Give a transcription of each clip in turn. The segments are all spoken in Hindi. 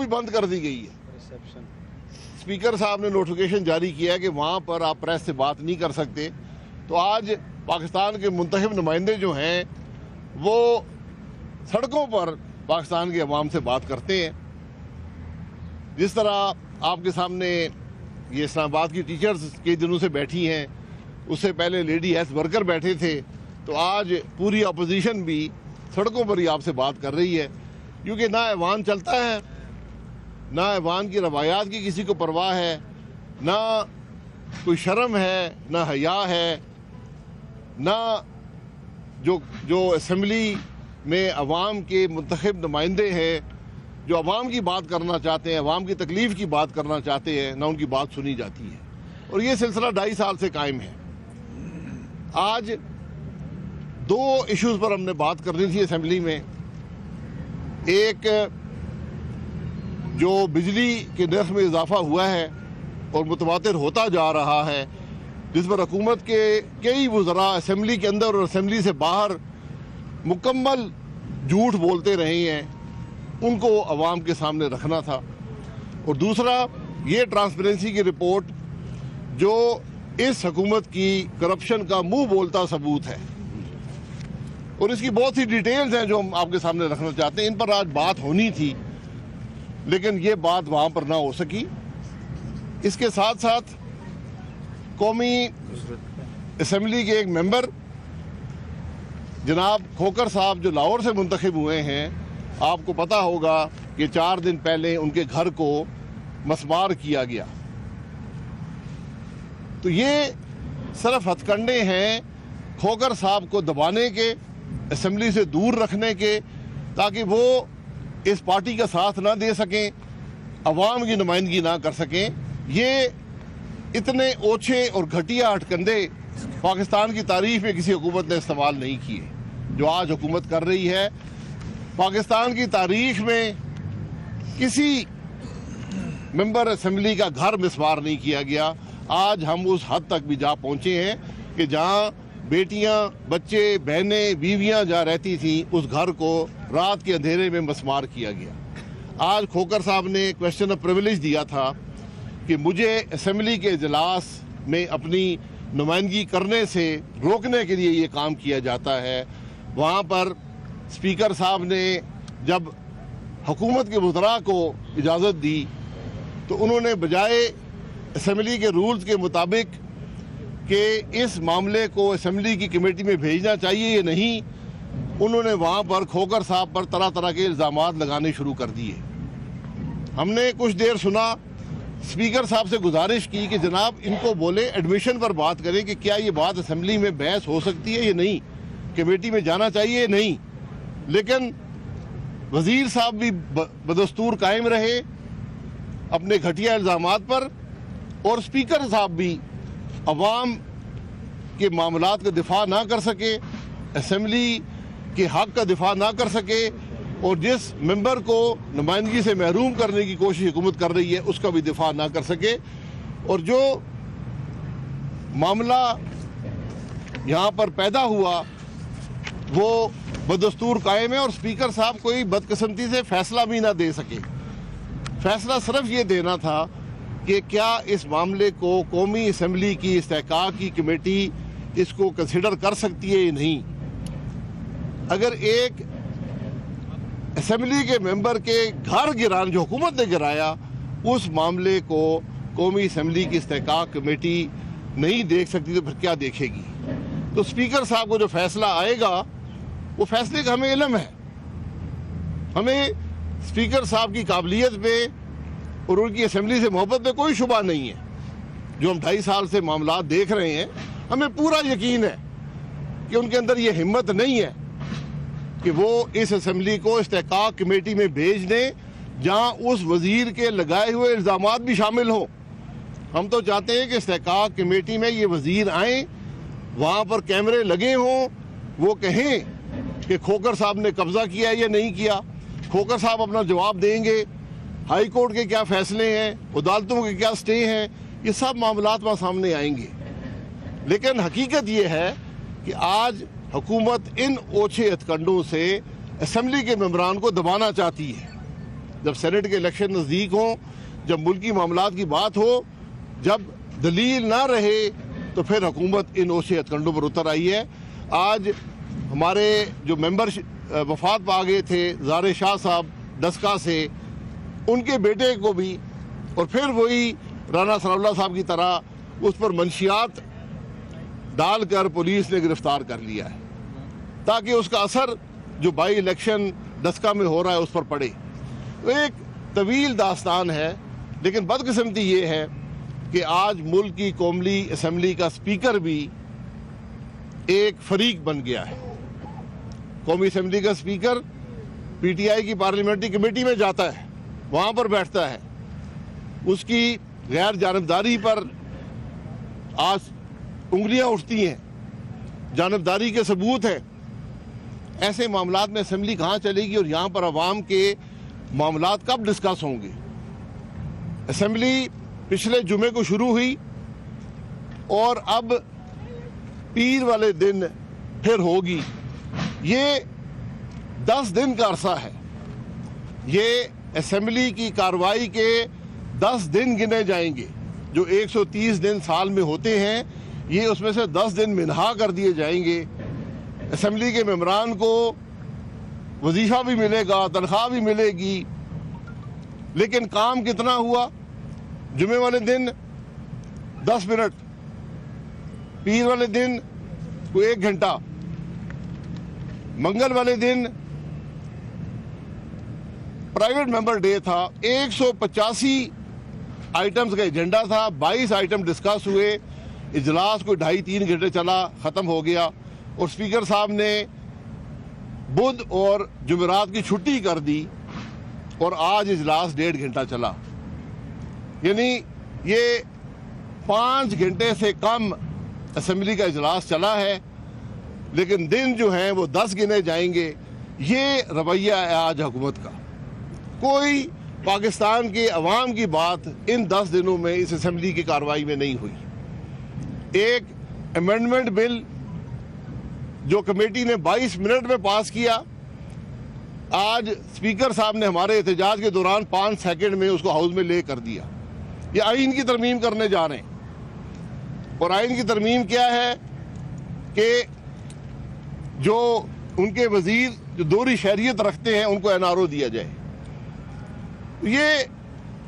भी बंद कर दी गई है। स्पीकर साहब ने नोटिफिकेशन जारी किया है कि वहाँ पर आप प्रेस से बात नहीं कर सकते। तो आज पाकिस्तान के मुंतखब नुमाइंदे जो हैं वो सड़कों पर पाकिस्तान के अवाम से बात करते हैं। जिस तरह आपके सामने ये इस्लामाबाद की टीचर्स कई दिनों से बैठी हैं, उससे पहले लेडी हेल्थ वर्कर बैठे थे, तो आज पूरी अपोजिशन भी सड़कों पर ही आपसे बात कर रही है, क्योंकि ना ऐवान चलता है, ना ऐवान की रवायात की किसी को परवाह है, ना कोई शर्म है, ना हया है, ना जो असम्बली में अवाम के मुंतखब नुमाइंदे हैं जो अवाम की बात करना चाहते हैं, अवाम की तकलीफ़ की बात करना चाहते हैं, ना उनकी बात सुनी जाती है। और ये सिलसिला 2.5 साल से कायम है। आज 2 इश्यूज़ पर हमने बात करनी थी असम्बली में। एक जो बिजली के नर्ख में इजाफा हुआ है और मुतवातिर होता जा रहा है, जिस पर हुकूमत के कई वज़रा असम्बली के अंदर और असम्बली से बाहर मुकम्मल झूठ बोलते रहे हैं, उनको अवाम के सामने रखना था। और दूसरा ये ट्रांसपेरेंसी की रिपोर्ट जो इस हुकूमत की करप्शन का मुंह बोलता सबूत है, और इसकी बहुत सी डिटेल्स हैं जो हम आपके सामने रखना चाहते हैं। इन पर आज बात होनी थी, लेकिन ये बात वहाँ पर ना हो सकी। इसके साथ साथ कौमी असम्बली के एक मेंबर जनाब खोकर साहब जो लाहौर से मुंतखब हुए हैं, आपको पता होगा कि 4 दिन पहले उनके घर को मसमार किया गया। तो ये सिर्फ हथकंडे हैं खोकर साहब को दबाने के, असम्बली से दूर रखने के, ताकि वो इस पार्टी का साथ ना दे सकें, अवाम की नुमाइंदगी ना कर सकें। ये इतने ओछे और घटिया हथकंडे पाकिस्तान की तारीफ में किसी हुकूमत ने इस्तेमाल नहीं किए जो आज हुकूमत कर रही है। पाकिस्तान की तारीख में किसी मेंबर असम्बली का घर मिसमार नहीं किया गया। आज हम उस हद तक भी जा पहुंचे हैं कि जहां बेटियां, बच्चे, बहनें, बीवियां जहाँ रहती थी, उस घर को रात के अंधेरे में मसमार किया गया। आज खोकर साहब ने क्वेश्चन ऑफ प्रिविलेज दिया था कि मुझे असम्बली के इजलास में अपनी नुमाइंदगी करने से रोकने के लिए ये काम किया जाता है। वहाँ पर स्पीकर साहब ने जब हुकूमत के वज़रा को इजाज़त दी तो उन्होंने बजाय असम्बली के रूल्स के मुताबिक कि इस मामले को असम्बली की कमेटी में भेजना चाहिए या नहीं, उन्होंने वहाँ पर खोकर साहब पर तरह तरह के इल्ज़ामात लगाने शुरू कर दिए। हमने कुछ देर सुना, स्पीकर साहब से गुजारिश की कि जनाब इनको बोले एडमिशन पर बात करें कि क्या ये बात असम्बली में बहस हो सकती है या नहीं, कमेटी में जाना चाहिए या नहीं। लेकिन वज़ीर साहब भी बदस्तूर कायम रहे अपने घटिया इल्ज़ामात पर, और स्पीकर साहब भी अवाम के मामलात का दिफा ना कर सके, असम्बली के हक़ का दिफा ना कर सके, और जिस मेंबर को नुमाइंदगी से महरूम करने की कोशिश हुकूमत कर रही है उसका भी दिफा ना कर सके। और जो मामला यहाँ पर पैदा हुआ वो बदस्तूर कायम है, और स्पीकर साहब कोई बदकिस्मती से फैसला भी ना दे सके। फैसला सिर्फ ये देना था कि क्या इस मामले को कौमी असम्बली की इस्तेहकाक की कमेटी इसको कंसिडर कर सकती है या नहीं। अगर एक असम्बली के मेंबर के घर गिराने जो हुकूमत ने गिराया, उस मामले को कौमी असम्बली की इस्तेहकाक कमेटी नहीं देख सकती तो फिर क्या देखेगी। तो स्पीकर साहब को जो फैसला आएगा वो फैसले का हमें इल्म है। हमें स्पीकर साहब की काबिलियत पे और उनकी असम्बली से मोहब्बत पे कोई शुबा नहीं है। जो हम 2.5 साल से मामला देख रहे हैं, हमें पूरा यकीन है कि उनके अंदर ये हिम्मत नहीं है कि वो इस असम्बली को इस्तेहकाक कमेटी में भेज दें जहां उस वजीर के लगाए हुए इल्ज़ामात भी शामिल हों। हम तो चाहते हैं कि इस्तेहकाक कमेटी में ये वजीर आएँ, वहाँ पर कैमरे लगे हों, वो कहें कि खोकर साहब ने कब्जा किया या नहीं किया। खोकर साहब अपना जवाब देंगे, हाई कोर्ट के क्या फैसले हैं, अदालतों के क्या स्टे हैं, ये सब मामलात वहाँ सामने आएंगे। लेकिन हकीकत ये है कि आज हुकूमत इन ओछे हथकंडों से असम्बली के मेंबरान को दबाना चाहती है। जब सेनेट के इलेक्शन नज़दीक हों, जब मुल्की मामलात की बात हो, जब दलील ना रहे, तो फिर हुकूमत इन ओछे हथकंडों पर उतर आई है। आज हमारे जो मेंबर वफात पा गए थे, ज़ारे शाह साहब डस्का से, उनके बेटे को भी और फिर वही राना सनाउल्लाह साहब की तरह उस पर मंशियात डालकर पुलिस ने गिरफ्तार कर लिया है, ताकि उसका असर जो बाई इलेक्शन डस्का में हो रहा है उस पर पड़े। तो एक तवील दास्तान है, लेकिन बदकिस्मती ये है कि आज मुल्क की कौमी असम्बली का स्पीकर भी एक फरीक बन गया है। कौमी असम्बली का स्पीकर पीटीआई की पार्लियामेंट्री कमेटी में जाता है, वहाँ पर बैठता है, उसकी गैर जानबदारी पर आज उंगलियां उठती हैं, जानबदारी के सबूत हैं। ऐसे मामलात में असम्बली कहाँ चलेगी और यहाँ पर अवाम के मामलात कब डिस्कस होंगे? असम्बली पिछले जुमे को शुरू हुई और अब पीर वाले दिन फिर होगी। ये 10 दिन का अरसा है। ये असम्बली की कार्रवाई के 10 दिन गिने जाएंगे। जो 130 दिन साल में होते हैं, ये उसमें से 10 दिन मिनहा कर दिए जाएंगे। असम्बली के मेंबरान को वजीफा भी मिलेगा, तनख्वाह भी मिलेगी, लेकिन काम कितना हुआ? जुमे वाले दिन 10 मिनट, पीर वाले दिन कोई 1 घंटा, मंगल वाले दिन प्राइवेट मेंबर डे था, 185 आइटम्स का एजेंडा था, 22 आइटम डिस्कस हुए। इजलास कोई 2.5-3 घंटे चला, ख़त्म हो गया और स्पीकर साहब ने बुध और जुमेरात की छुट्टी कर दी और आज इजलास 1.5 घंटा चला। यानी ये 5 घंटे से कम असम्बली का इजलास चला है, लेकिन दिन जो हैं वो 10 गिने जाएंगे। ये रवैया है आज हुकूमत का। कोई पाकिस्तान के अवाम की बात इन 10 दिनों में इस असम्बली की कार्रवाई में नहीं हुई। एक अमेंडमेंट बिल जो कमेटी ने 22 मिनट में पास किया, आज स्पीकर साहब ने हमारे एहतजाज के दौरान 5 सेकंड में उसको हाउस में ले कर दिया। ये आइन की तरमीम करने जा रहे हैं और आइन की तरमीम क्या है कि जो उनके वजीर जो दोहरी शहरियत रखते हैं उनको एनआरओ दिया जाए। ये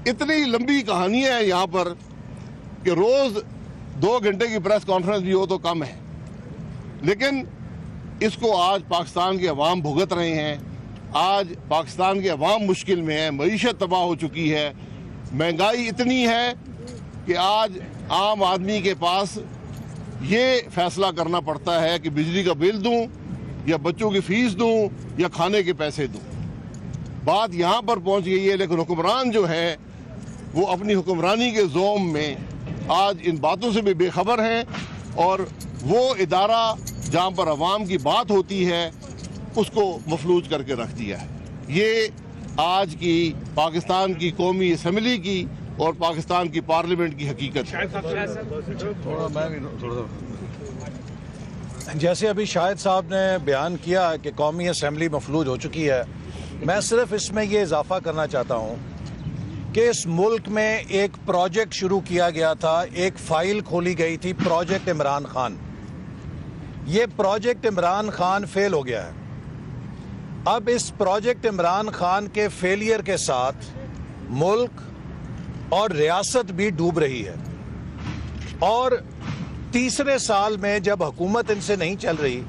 इतनी लंबी कहानी है यहाँ पर कि रोज 2 घंटे की प्रेस कॉन्फ्रेंस भी हो तो कम है, लेकिन इसको आज पाकिस्तान के अवाम भुगत रहे हैं। आज पाकिस्तान के अवाम मुश्किल में है, मईशत तबाह हो चुकी है, महंगाई इतनी है कि आज आम आदमी के पास ये फैसला करना पड़ता है कि बिजली का बिल दूं या बच्चों की फीस दूं या खाने के पैसे दूं। बात यहाँ पर पहुँच गई है, लेकिन हुक्मरान जो है वो अपनी हुक्मरानी के जोम में आज इन बातों से भी बेखबर हैं और वो इदारा जहाँ पर अवाम की बात होती है उसको मफलूज करके रख दिया है। ये आज की पाकिस्तान की कौमी असम्बली की और पाकिस्तान की पार्लियामेंट की हकीकत है। जैसे अभी शाहिद साहब ने बयान किया कि कौमी असम्बली मफलूज हो चुकी है, मैं सिर्फ इसमें ये इजाफा करना चाहता हूँ कि इस मुल्क में एक प्रोजेक्ट शुरू किया गया था, एक फाइल खोली गई थी, प्रोजेक्ट इमरान खान। ये प्रोजेक्ट इमरान खान फेल हो गया है। अब इस प्रोजेक्ट इमरान खान के फेलियर के साथ मुल्क और रियासत भी डूब रही है और तीसरे साल में जब हुकूमत इनसे नहीं चल रही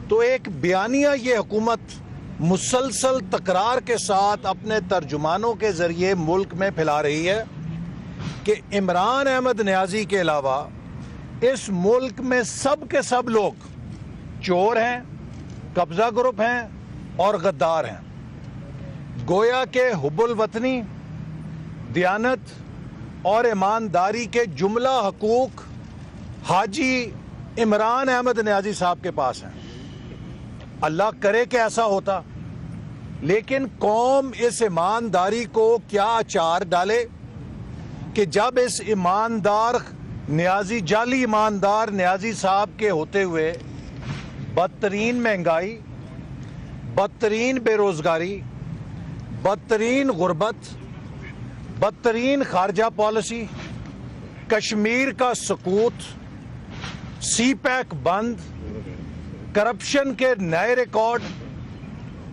तो एक बयानिया ये हुकूमत मुसलसल तकरार के साथ अपने तर्जुमानों के ज़रिए मुल्क में फैला रही है कि इमरान अहमद नियाज़ी के अलावा इस मुल्क में सब के सब लोग चोर हैं, कब्ज़ा ग्रुप हैं और गद्दार हैं। गोया के हुब्बुल वतनी, दियानत और ईमानदारी के जुमला हकूक हाजी इमरान अहमद नियाज़ी साहब के पास हैं। अल्लाह करे कि ऐसा होता, लेकिन कौम इस ईमानदारी को क्या अचार डाले कि जब इस ईमानदार नियाज़ी, जाली ईमानदार नियाज़ी साहब के होते हुए बदतरीन महंगाई, बदतरीन बेरोज़गारी, बदतरीन गुर्बत, बदतरीन खारजा पॉलिसी, कश्मीर का सकूत, सी पैक बंद, करप्शन के नए रिकॉर्ड,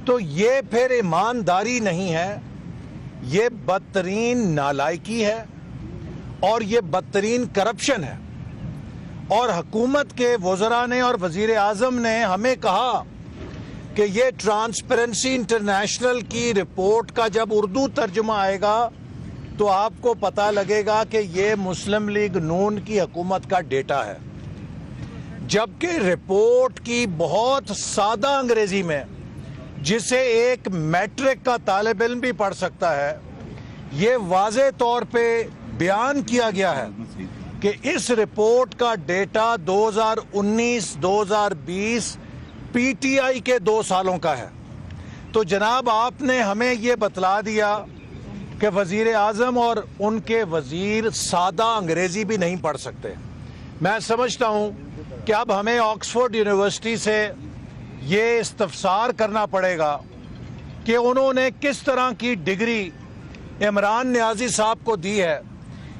तो ये फिर ईमानदारी नहीं है, ये बदतरीन नालायकी है और ये बदतरीन करप्शन है। और हुकूमत के वज़रा ने और वज़ीर आज़म ने हमें कहा कि ये ट्रांसपेरेंसी इंटरनेशनल की रिपोर्ट का जब उर्दू तर्जुमा आएगा तो आपको पता लगेगा कि ये मुस्लिम लीग नून की हुकूमत का डेटा है, जबकि रिपोर्ट की बहुत सादा अंग्रेजी में, जिसे एक मैट्रिक का तालिब इल्म भी पढ़ सकता है, ये वाज़े तौर पे बयान किया गया है कि इस रिपोर्ट का डेटा 2019-2020 पीटीआई के 2 सालों का है। तो जनाब आपने हमें ये बतला दिया कि वज़ीर आज़म और उनके वज़ीर सादा अंग्रेज़ी भी नहीं पढ़ सकते। मैं समझता हूँ कि अब हमें ऑक्सफोर्ड यूनिवर्सिटी से ये इस्तफसार करना पड़ेगा कि उन्होंने किस तरह की डिग्री इमरान नियाज़ी साहब को दी है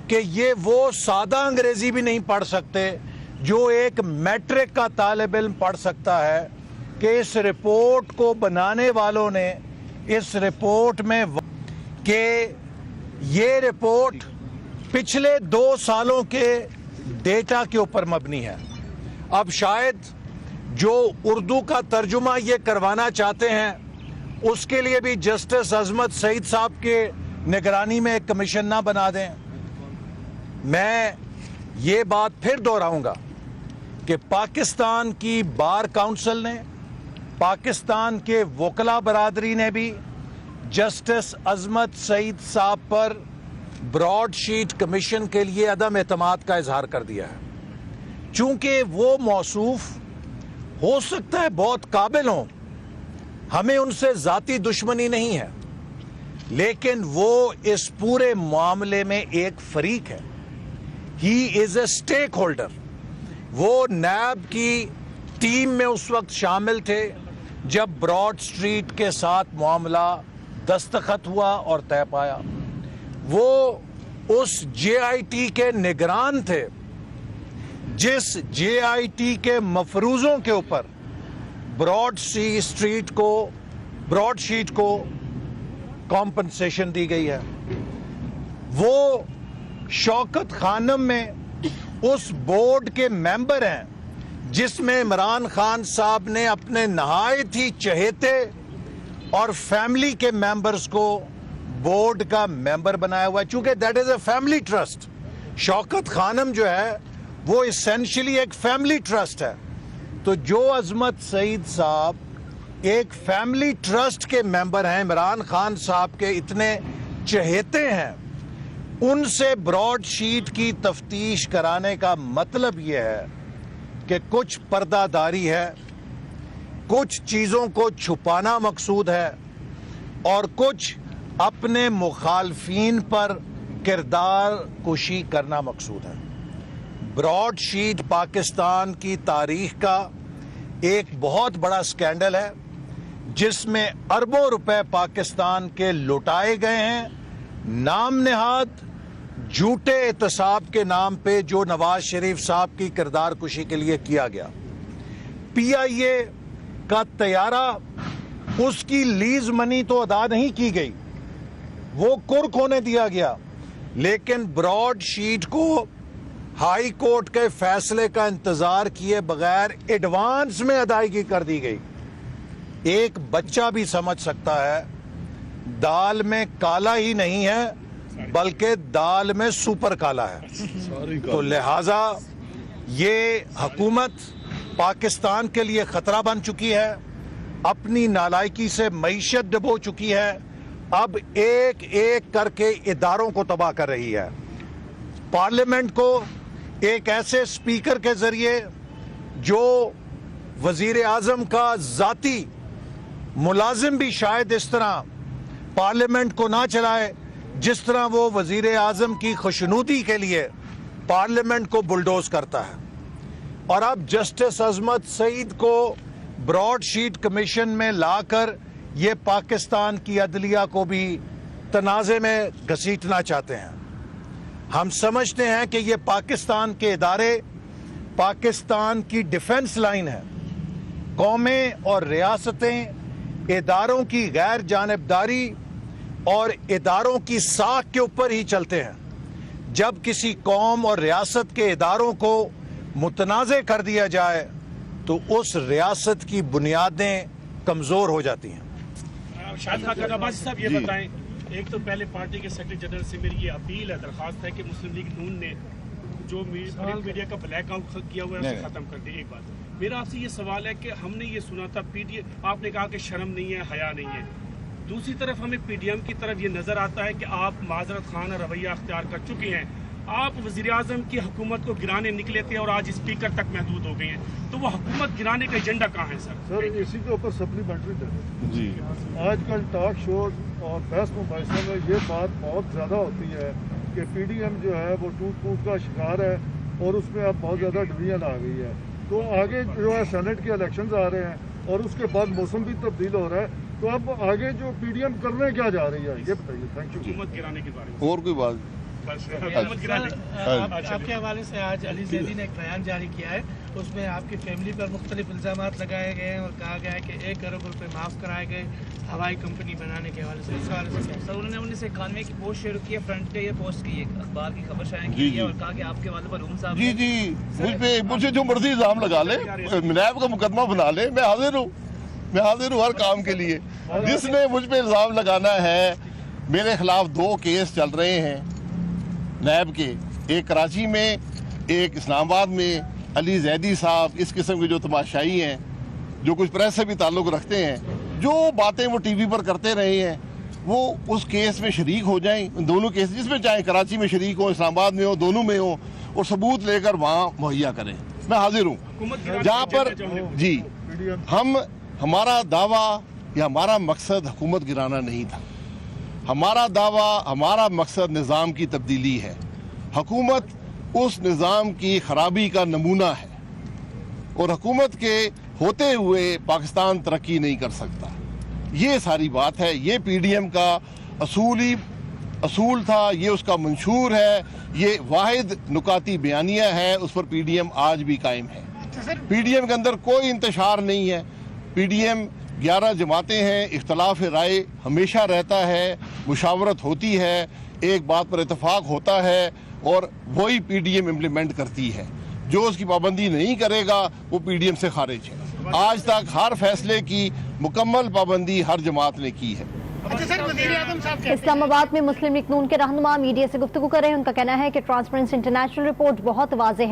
कि ये वो सादा अंग्रेज़ी भी नहीं पढ़ सकते जो एक मैट्रिक का तालिब इल्म पढ़ सकता है, कि इस रिपोर्ट को बनाने वालों ने इस रिपोर्ट में कि ये रिपोर्ट पिछले 2 सालों के डेटा के ऊपर मबनी है। अब शायद जो उर्दू का तर्जुमा ये करवाना चाहते हैं उसके लिए भी जस्टिस अजमत सईद साहब के निगरानी में एक कमीशन ना बना दें। मैं ये बात फिर दोहराऊंगा कि पाकिस्तान की बार काउंसिल ने, पाकिस्तान के वकला बरादरी ने भी जस्टिस अजमत सईद साहब पर ब्रॉडशीट कमीशन के लिए अदम एतमाद का इजहार कर दिया है। चूंकि वो मौसूफ हो सकता है बहुत काबिल हों, हमें उनसे जाती दुश्मनी नहीं है, लेकिन वो इस पूरे मामले में एक फरीक है। He is a stakeholder. वो नैब की टीम में उस वक्त शामिल थे जब ब्रॉड स्ट्रीट के साथ मामला दस्तखत हुआ और तय पाया। वो उस जेआईटी के निगरान थे जिस जेआईटी के मफरूजों के ऊपर ब्रॉडशीट को कॉम्पनसेशन दी गई है। वो शौकत खानम में उस बोर्ड के मेंबर हैं जिसमें इमरान खान साहब ने अपने नहायत ही चहेते और फैमिली के मेंबर्स को बोर्ड का मेंबर बनाया हुआ है। चूंकि that is a family trust, Shaukat Khanum जो है वो इसेंशियली एक फैमिली ट्रस्ट है। तो जो अजमत सईद साहब एक फैमिली ट्रस्ट के मेंबर हैं, इमरान खान साहब के इतने चहेते हैं, उनसे ब्रॉडशीट की तफ्तीश कराने का मतलब यह है कि कुछ पर्दादारी है, कुछ चीज़ों को छुपाना मकसूद है और कुछ अपने मुखालफीन पर किरदार कुशी करना मकसूद है। ब्रॉडशीट पाकिस्तान की तारीख का एक बहुत बड़ा स्कैंडल है जिसमें अरबों रुपए पाकिस्तान के लुटाए गए हैं, नाम नेहाद झूठे एहतसाब के नाम पे जो नवाज शरीफ साहब की किरदार कुशी के लिए किया गया। पीआईए का तैयारा, उसकी लीज मनी तो अदा नहीं की गई, वो कुर्क होने दिया गया, लेकिन ब्रॉडशीट को हाई कोर्ट के फैसले का इंतजार किए बगैर एडवांस में अदायगी कर दी गई। एक बच्चा भी समझ सकता है दाल में काला ही नहीं है बल्कि दाल में सुपर काला है। तो लिहाजा ये हुकूमत पाकिस्तान के लिए खतरा बन चुकी है, अपनी नालायकी से मईशत डुबो चुकी है, अब एक एक करके इदारों को तबाह कर रही है। पार्लियामेंट को एक ऐसे स्पीकर के जरिए जो वजीर आजम का जाती मुलाजिम भी शायद इस तरह पार्लियामेंट को ना चलाए जिस तरह वो वजीर आजम की खुशनुदी के लिए पार्लियामेंट को बुलडोज करता है। और अब जस्टिस अजमत सईद को ब्रॉडशीट कमीशन में लाकर ये पाकिस्तान की अदलिया को भी तनाज़े में घसीटना चाहते हैं। हम समझते हैं कि ये पाकिस्तान के इदारे पाकिस्तान की डिफेंस लाइन है। कौमें और रियासतें इदारों की गैर जानिबदारी और इदारों की साख के ऊपर ही चलते हैं। जब किसी कौम और रियासत के इदारों को मुतनाज़े कर दिया जाए तो उस रियासत की बुनियादें कमज़ोर हो जाती हैं। शाहिद खान अब्बासी साहब ये बताएं, एक तो पहले पार्टी के सेक्रेटरी जनरल से मेरी ये अपील है, दरखास्त है कि मुस्लिम लीग नून ने जो मीडिया का ब्लैक आउट किया हुआ है उसे खत्म कर दे। एक बात मेरा आपसे ये सवाल है कि हमने ये सुना था पीटीएम, आपने कहा कि शर्म नहीं है, हया नहीं है। दूसरी तरफ हमें पीडीएम की तरफ ये नजर आता है कि आप माजरत खान रवैया अख्तियार कर चुके हैं। आप वज़ीर आज़म की हुकूमत को गिराने निकले थे और आज स्पीकर तक महदूद हो गए हैं, तो वो हुकूमत गिराने का एजेंडा कहाँ है सर? इसी के ऊपर सप्लीमेंट्री दे जी, आजकल टॉक शोज और बहस मुबाहिसों में ये बात बहुत ज़्यादा होती है कि पीडीएम जो है वो टूट फूट का शिकार है और उसमें अब बहुत ज़्यादा डिवीजन आ गई है। तो आगे जो है सेनेट के इलेक्शंस आ रहे हैं और उसके बाद मौसम भी तब्दील हो रहा है, तो अब आगे जो पीडीएम करने क्या जा रही है ये बताइए। Thank you. हुकूमत गिराने के बारे में और कोई बात? हुकूमत गिराने आपके हवाले से आज अली जैदी ने एक बयान जारी किया है, उसमें आपकी फैमिली पर मुख्तलिफ इल्जाम लगाए गए हैं और कहा गया है कि 1 करोड़ रुपए माफ़ कराए गए हवाई कंपनी बनाने के हवाले से। इस हवाले से सर उन्होंने 1991 की पोस्ट शुरू की है, फ्रंट पे ये पोस्ट की है, अखबार की खबर शायद जी, की है जी। और कहा कि आपके वाले पर रूम साहब जी जी, मुझे जो मर्जी इल्जाम लगा ले, नैब का मुकदमा बना ले, मैं हाजिर हूँ हर काम के लिए। जिसने मुझ पे इल्जाम लगाना है, मेरे खिलाफ 2 केस चल रहे हैं नैब के, एक कराची में, एक इस्लामाबाद में। अली जैदी साहब इस किस्म के जो तमाशाई हैं, जो कुछ प्रेस से भी ताल्लुक़ रखते हैं, जो बातें वो टीवी पर करते रहे हैं, वो उस केस में शरीक हो जाएं। दोनों केस जिसमें चाहे कराची में शरीक हो, इस्लामाबाद में हो, दोनों में हो, और सबूत लेकर वहाँ मुहैया करें। मैं हाजिर हूँ जहाँ पर। जी, हमारा दावा या हमारा मकसद हुकूमत गिराना नहीं था। हमारा दावा, हमारा मकसद निज़ाम की तब्दीली है। हुकूमत उस निज़ाम की खराबी का नमूना है और हुकूमत के होते हुए पाकिस्तान तरक्की नहीं कर सकता। ये सारी बात है। ये पीडीएम का असूल था, ये उसका मंशूर है, ये वाहिद नुकाती बयानिया है, उस पर पीडीएम आज भी कायम है। पीडीएम के अंदर कोई इंतशार नहीं है। पीडीएम 11 जमातें हैं, इख्तलाफ राय हमेशा रहता है, मुशावरत होती है, एक बात पर इतफाक होता है और वही पीडीएम इम्प्लीमेंट करती है। जो उसकी पाबंदी नहीं करेगा वो पीडीएम से खारिज है। आज तक हर फैसले की मुकम्मल पाबंदी हर जमात ने की है। इस्लामाबाद में मुस्लिम लीग नून के रहनुमा मीडिया से गुफ्तगू कर रहे हैं। उनका कहना है कि ट्रांसपेरेंसी इंटरनेशनल रिपोर्ट बहुत वाज़ेह है।